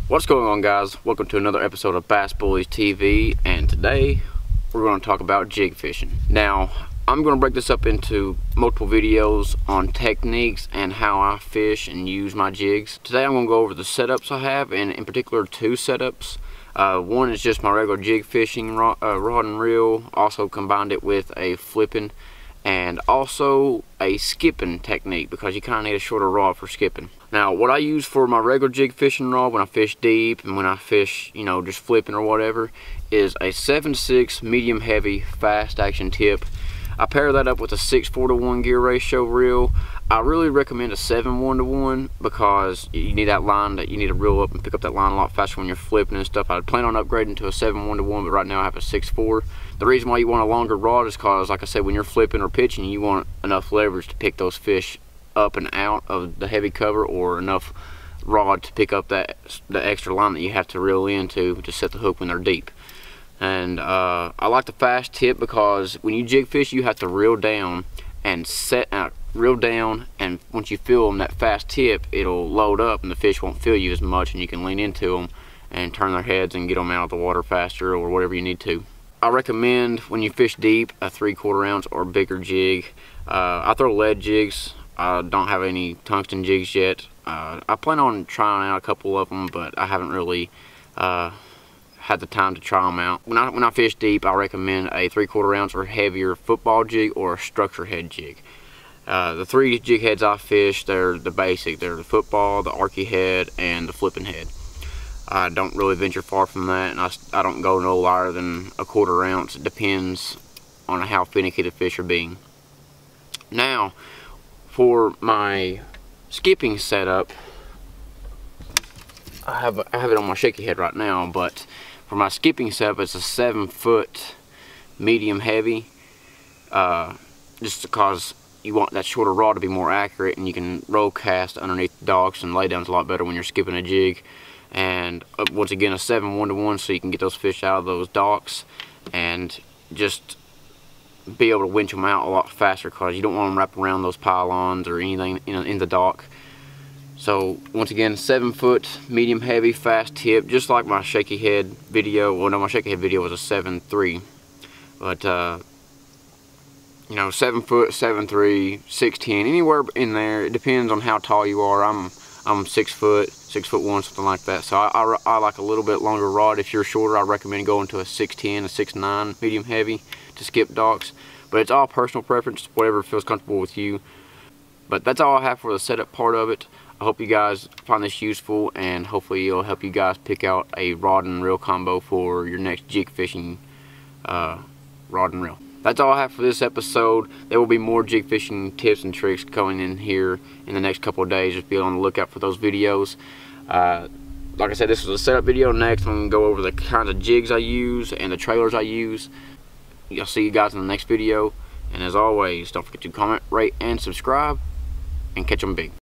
What's going on, guys? Welcome to another episode of BassBullies TV, and today we're going to talk about jig fishing. Now, I'm going to break this up into multiple videos on techniques and how I fish and use my jigs. Today I'm going to go over the setups I have, and in particular two setups. One is just my regular jig fishing rod and reel, also combined it with a flipping and also a skipping technique, because you kind of need a shorter rod for skipping. Now, what I use for my regular jig fishing rod when I fish deep and when I fish, you know, just flipping or whatever, is a 7/6 medium heavy fast action tip. I pair that up with a 6:4:1 gear ratio reel. I really recommend a 7:1:1 because you need that line, that you need to reel up and pick up that line a lot faster when you're flipping and stuff. I plan on upgrading to a 7:1:1, but right now I have a 6:4. The reason why you want a longer rod is because, like I said, when you're flipping or pitching, you want enough leverage to pick those fish up and out of the heavy cover, or enough rod to pick up the extra line that you have to reel into to set the hook when they're deep. And I like the fast tip because when you jig fish, you have to reel down and and once you feel them, that fast tip, it'll load up and the fish won't feel you as much, and you can lean into them and turn their heads and get them out of the water faster or whatever you need to. I recommend, when you fish deep, a 3/4 ounce or bigger jig. I throw lead jigs. I don't have any tungsten jigs yet. I plan on trying out a couple of them, but I haven't really had the time to try them out. When I fish deep, I recommend a 3/4 ounce or heavier football jig or a structure head jig. The three jig heads I fish, they're the basic. They're the football, the archy head, and the flipping head. I don't really venture far from that, and I don't go no lower than a 1/4 ounce. It depends on how finicky the fish are being. Now, for my skipping setup, I have it on my shaky head right now, but for my skipping setup, it's a 7-foot medium heavy, just because you want that shorter rod to be more accurate, and you can roll cast underneath the docks, and lay down's a lot better when you're skipping a jig. And once again, a 7:1:1, so you can get those fish out of those docks and just be able to winch them out a lot faster, because you don't want them wrapped around those pylons or anything in the dock. So once again, 7-foot medium heavy fast tip, just like my shaky head video. Well, no, my shaky head video was a 7.3, but you know, 7-foot, 7.3, 6'10", anywhere in there. It depends on how tall you are. I'm 6 foot, 6'1", something like that. So I like a little bit longer rod. If you're shorter, I recommend going to a 6'10", a 6'9", medium heavy to skip docks. But it's all personal preference, whatever feels comfortable with you. But that's all I have for the setup part of it. I hope you guys find this useful, and hopefully it'll help you guys pick out a rod and reel combo for your next jig fishing rod and reel. That's all I have for this episode. There will be more jig fishing tips and tricks coming in here in the next couple of days. Just be on the lookout for those videos. Like I said, this was a setup video. Next, I'm going to go over the kinds of jigs I use and the trailers I use. I'll see you guys in the next video. And as always, don't forget to comment, rate, and subscribe. And catch them big.